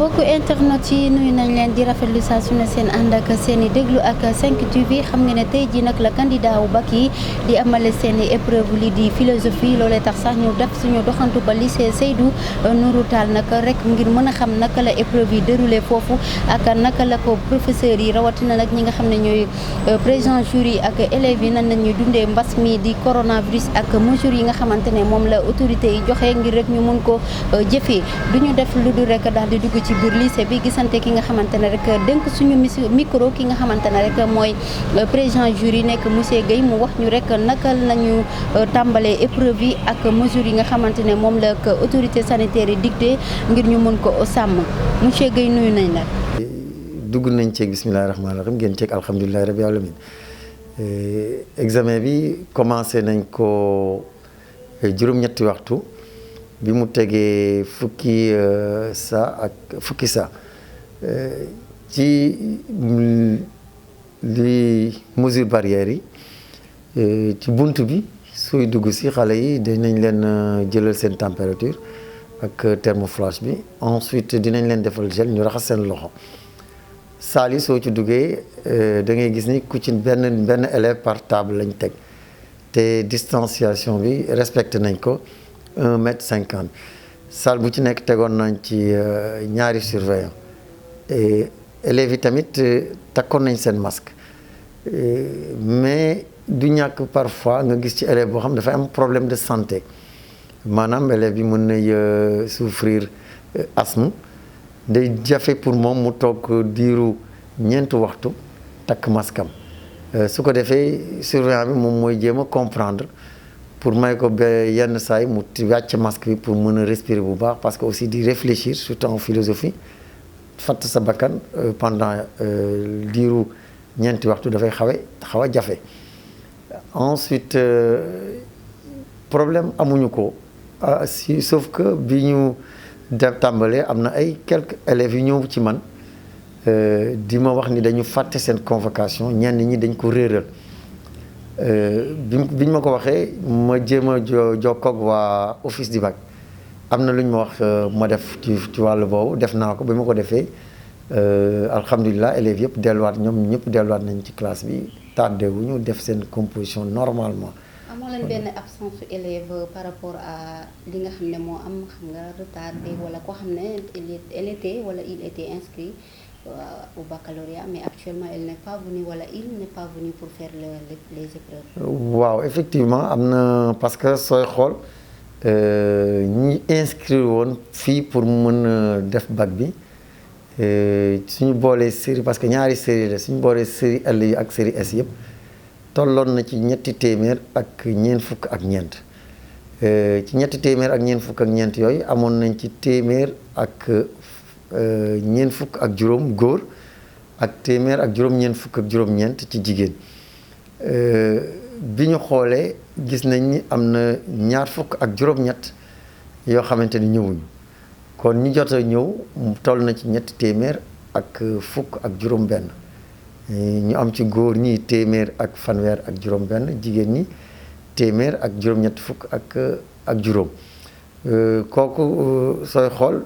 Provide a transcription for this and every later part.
mbokku internet yi nuyu nañ leen di rafetlu saa su ne seen ànd ak seen i déglu ak 5 TV xam nga ne tey jii nag la candidat wu bac yi di amale seen i épreuve li di philosophie loolee tax sax ñu def suñu doxantu ba lycée Seydou Nourou Tall nag rek ngir mën a xam naka la épreuve yi déroulé foofu ak naka la ko professeurs yi rawatina nag ñi nga xam ne ñooy président jury ak élèves yi nan nañuy dundee mbas mi di coronavirus ak mesures yi nga xamante ne moom la autorité yi joxe ngir rek ñu mun ko jëfee duñu def lu dul rek daal di dugg ci biir lycée bi gisante ki nga xamante ne rek dénk suñu micro ki nga xamante ne rek mooy président jury nekk monsieur Guèye mu wax ñu rek naka nañu tàmbalee épreuve yi ak mesures yi nga xamante ne moom la autorité sanitaire yi dicté ngir ñu mën ko sàmm monsieur Guèye nuyu nañ la. dugg nañ ceeg bismillahi rahmaani rahim ngeen ceeg alhamdulilahi rabbi alamin examen bi commencé nañ ko juróom-ñetti waxtu bi mu tegee fukki saa ci li mesure barrières yi ci bunt bi sooy dugg si xale yi dinañ leen jëlal seen température ak thermoflash bi ensuite dinañ leen defal gel ñu raxas seen loxo saal yi soo ci duggee da ngay gis ni ku ci benn élève par table lañ teg te distanciation bi respecté nañ ko 1m50 salle bu ci nekk tegoon nañ ci ñaari surveillant et élèves yi tamit takkoon nañ seen masque mais du ñàkk parfois nga gis ci élève boo xam dafay am problème de santé maanaam élève bi mën nay souffrir asthme day jafe pour moom mu toog diiru ñeenti waxtu takk masque am su ko defee surveillant bi moom mooy jéem a comprendre pour may ko ba yenn saay mu wàcc masque bi pour mën a respirer bu baax parce que aussi di réfléchir surtout en philosophie fatt sa bakkan pendant diiru ñeenti waxtu dafay xaw a jafe ensuite problème amuñu ko sauf que bi ñu tàmbalee am na ay quelques élèves yu ñëw ci man di ma wax ni dañu fàtte seen convocation ñenn ñi dañ ko réeral biñ ma ko waxee ma jéem a jokkoog waa office du bac am na lu ñu ma wax ma def ci wàllu boobu def naa ko bi ma ko defee alhamdulilah élèves yëpp delluwaat ñoom ñëpp delluwaat nañ ci classe bi tardé wu ñu def seen composition normalement. amoo leen benn absence su élève par rapport à li nga xam ne moo am xam nga retardé wala koo xam ne il était inscrit au baccalauréat mais actuellement il n'est pas venu wala il n'est pas venu pour faire les épreuves. waaw effectivement am na parce que sooy xool ñi inscrire woon fii pour mën a def bac bi suñu boolee série parce que ñaari série la suñu boolee série L yi ak série S yëpp tolloon na ci ñetti téeméer ak ñeent fukk ak ñeent ci ñetti téeméer ak ñeent fukk ak ñeent yooyu amoon nañ ci téeméer ak ñeent fukk ak juróom góor ak téeméer ak juróom-ñeent fukk ak juróom-ñeent ci jigéen bi ñu xoolee gis nañ ni am na ñaar fukk ak juróom-ñett yoo xamante ni ñëwuñu kon ñi jot a ñëw toll na ci ñetti téeméer ak fukk ak juróom-benn ñu am ci góor ñi téeméer ak fanweer ak juróom-benn jigéen ñi téeméer ak juróom-ñett fukk ak juróom kooku sooy xool.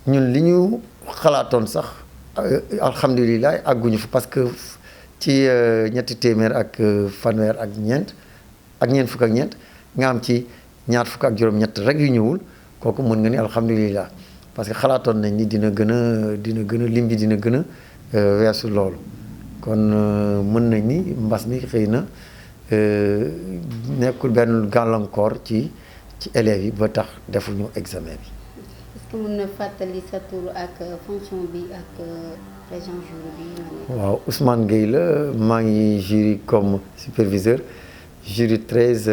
ñun li ñu xalaatoon sax alhamdulilah àgguñu fa parce que ci ñetti téeméer ak fanweer ak ñeent fukk ak ñeent nga am ci ñaar fukk ak juróom-ñett rek yu ñëwul kooku mën nga ni alhamdulilah parce que xalaatoon nañ ni dina gën a lim bi dina gën a weesu loolu kon mën nañ ni mbas mi xëy na nekkul benn gàllankoor ci élèves yi ba tax defuñu examen bi. est-ce que mën na fàttali sa tur ak fonction bi ak président jury bi. waaw Ousmane Guèye la maa ngi jury comme superviseur jury 13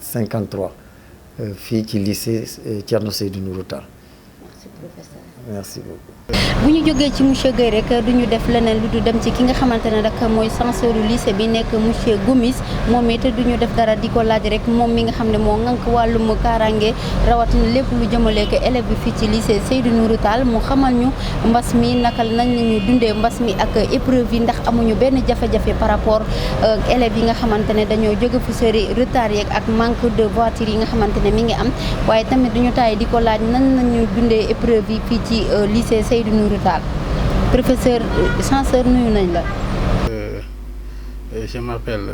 53 fii ci lycée Thierno Seydou Nourou Tall. Merci professeur. Merci beaucoup. bu ñu jógee ci monsieur Guèye rek du ñu def leneen lu du dem ci ki nga xamante ne rek mooy censeur lycée bi nekk monsieur Gomis moom it du ñu def dara di ko laaj rek moom mi nga xam ne moo ŋànk wàllum kaaraange rawatina lépp lu jëmale ko élève bi fii ci lycée Seydou Nourou Tall mu xamal ñu mbas mi naka nañ lañu dundee mbas mi ak épreuve yi ndax amuñu benn jafe-jafe par rapport élèves yi nga xamante ne dañoo jóge fu sori retard yeeg ak manque de voiture yi nga xamante ne mi ngi am waaye tamit duñu taay di ko laaj nan nañu dundee épreuve yi fii ci lycée Seydou Nourou Tall. Professeur censeur nuyu nañ la. Je m'appelle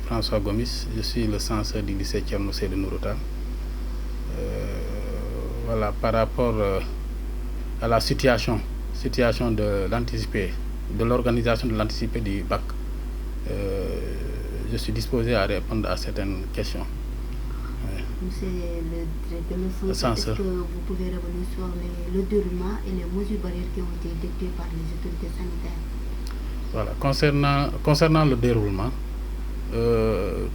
François Gomis, je suis le censeur du lycée Thierno Seydou Nourou Tall. Voilà, par rapport à la situation de l'anticipé, de l'organisation de l'anticipé du bac, je suis disposé à répondre à certaines questions. Monsieur le directeur de censeur, est-ce que vous pouvez revenir sur le déroulement et les mesures barrières qui ont été dictées par les autorités sanitaires? Voilà, concernant le déroulement,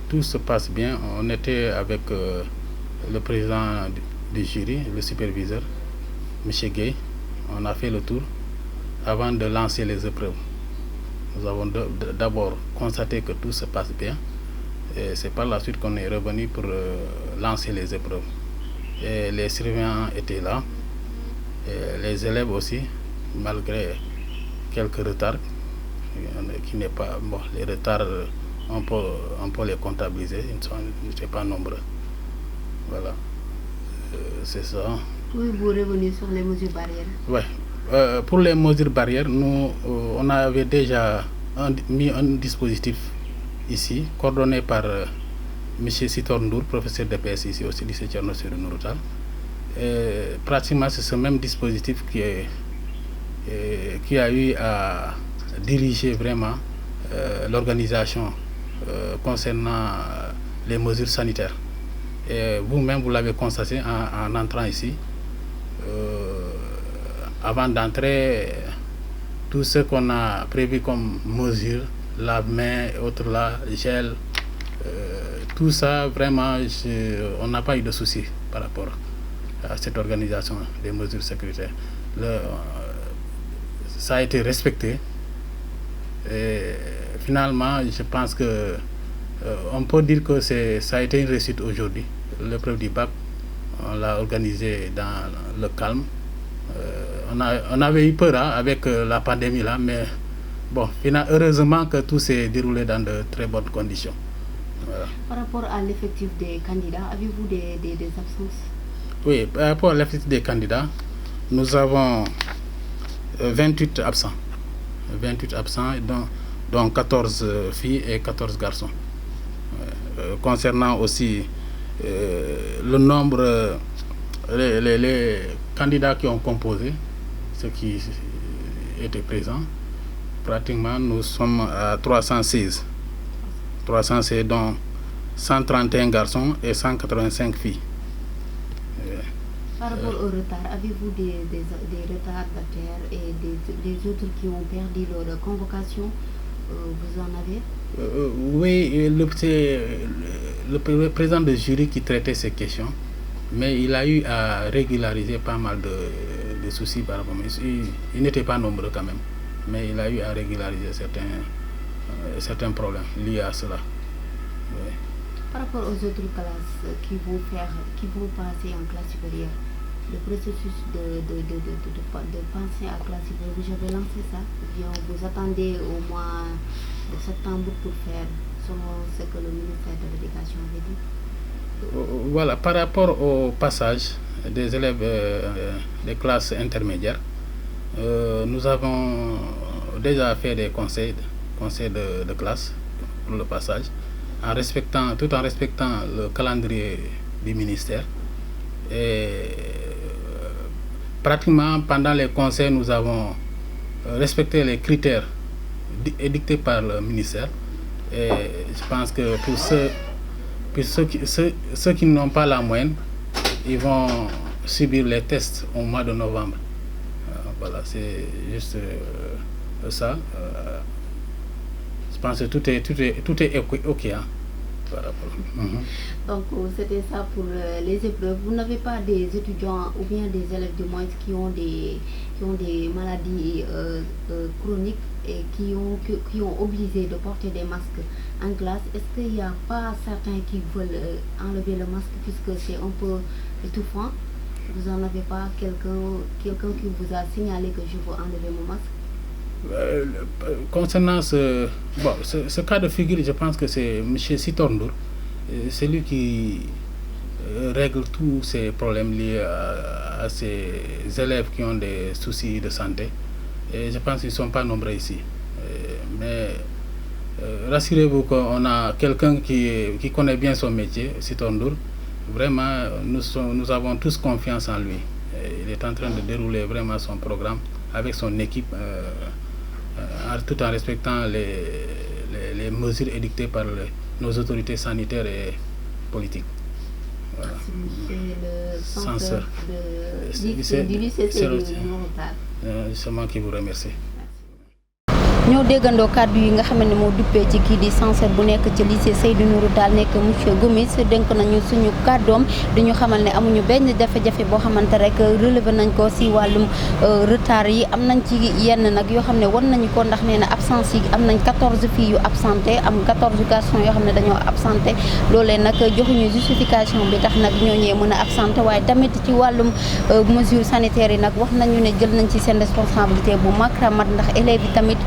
tout se passe bien. On était avec le président du jury, le superviseur, M. Guèye. On a fait le tour avant de lancer les épreuves. Nous avons d'abord constaté que tout se passe bien. Et c'est par la suite qu'on est revenu pour lancer les épreuves. Et les surveillants étaient là, et les élèves aussi, malgré quelques retards, qui n'est pas bon. Les retards, on peut les comptabiliser, ils ne sont pas nombreux. Voilà, c'est ça. Pouvez-vous revenir sur les mesures barrières? Oui, pour les mesures barrières, nous, on avait déjà mis un dispositif ici, coordonné par M. Sitor Ndour, professeur de PS ici au lycée Thierno Seydou Nourou Tall. Pratiquement, c'est ce même dispositif qui a eu à diriger vraiment l'organisation concernant les mesures sanitaires. Et vous-même, vous l'avez constaté en entrant ici. Avant d'entrer, tout ce qu'on a prévu comme mesures, lave-mains et autres là, gel, tout ça, vraiment, on n'a pas eu de soucis par rapport à cette organisation des mesures sécuritaires. Ça a été respecté. Et finalement, je pense que on peut dire que ça a été une réussite aujourd'hui. L'épreuve du bac, on l'a organisée dans le calme. On avait eu peur avec la pandémie là, mais bon, heureusement que tout s'est déroulé dans de très bonnes conditions. Voilà. Par rapport à l'effectif des candidats, avez-vous des absences? Oui, par rapport à l'effectif des candidats, nous avons 28 absents. 28 absents, dont 14 filles et 14 garçons. Concernant aussi le nombre, les candidats qui ont composé, ceux qui étaient présents, pratiquement nous sommes à 316. 316 dont 131 garçons et 185 filles. Par rapport au retard, avez-vous des retardataires et des autres qui ont perdu leur convocation? Vous en avez? Oui, le président du jury qui traitait ces questions, mais il a eu à régulariser pas mal de soucis par rapport. Il n'était pas nombreux quand même, mais il a eu à régulariser certains problèmes liés à cela. Oui. Par rapport aux autres classes qui vont passer en classe supérieure, le processus de passer à classe supérieure, vous avez lancé ça? Ou bien vous attendez au mois de septembre pour faire selon ce que le ministère de l'Éducation avait dit? Voilà, par rapport au passage des élèves des classes intermédiaires, nous avons déjà fait des conseils de classe pour le passage, tout en respectant le calendrier du ministère. Et pratiquement pendant les conseils, nous avons respecté les critères édictés par le ministère. Et je pense que pour ceux qui n'ont pas la moyenne, ils vont subir les tests au mois de novembre. Voilà, c'est juste ça. Je pense que tout est OK. Hein. par rapport. Donc c'était ça pour les épreuves. Vous n'avez pas des étudiants ou bien des élèves du moins qui ont des maladies chroniques et qui ont obligé de porter des masques en classe. Est-ce qu'il n'y a pas certains qui veulent enlever le masque puisque c'est un peu étouffant? Vous n'en avez pas quelqu'un qui vous a signalé que je veux enlever mon masque? Concernant ce cas de figure, je pense que c'est M. Sitor Ndour. C'est lui qui règle tous ces problèmes liés à ces élèves qui ont des soucis de santé. Et je pense qu'ils ne sont pas nombreux ici. Mais rassurez-vous qu'on a quelqu'un qui connaît bien son métier, Sitor Ndour. Vraiment, nous avons tous confiance en lui. Il est en train de dérouler vraiment son programme avec son équipe, tout en respectant les mesures édictées par nos autorités sanitaires et politiques. Voilà. C'est le censeur du lycée Seydou Nourou Tall. C'est moi qui vous remercie. ñoo déggandoo kàddu yi nga xam ne moo duppee ci kii di censeur bu nekk ci lycée Seydou Nourou Tall nekk monsieur Gomis dénk nañu suñu kàddoom di ñu xamal ne amuñu benn jafe-jafe boo xamante rek relevé nañ ko si wàllum retard yi am nañ ci yenn nag yoo xam ne wan nañu ko ndax nee na absence yi am nañ 14 filles yu absenté am 14 garçons yoo xam ne dañoo absenté loolee nag joxuñu justification bi tax nag ñooñee mën a absenté waaye tamit ci wàllum mesure sanitaire yi nag wax nañu ne jël nañ ci seen responsabilité bu mag mat ndax élèves yi tamit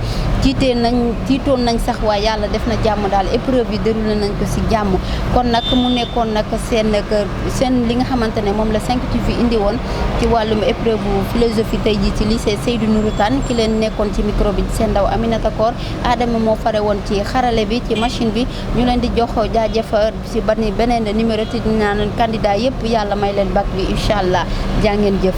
tiitoon nañ sax waaye yàlla def na jàmm daal épreuve yi déroulé nañ ko ci jàmm kon nag mu nekkoon nag seen li nga xamante ne moom la 5TV indi woon ci wàllum épreuve bu philosophie tey ji ci lycée Seydou Nourou Tall ki leen nekkoon ci micro bi seen ndaw Aminata Koor Adama moo fare woon ci xarale bi ci machine bi ñu leen di jox jaajëfal ci beneen numéro te dinaa candidat yëpp yàlla may leen bac bi incha allah jaa ngeen jëf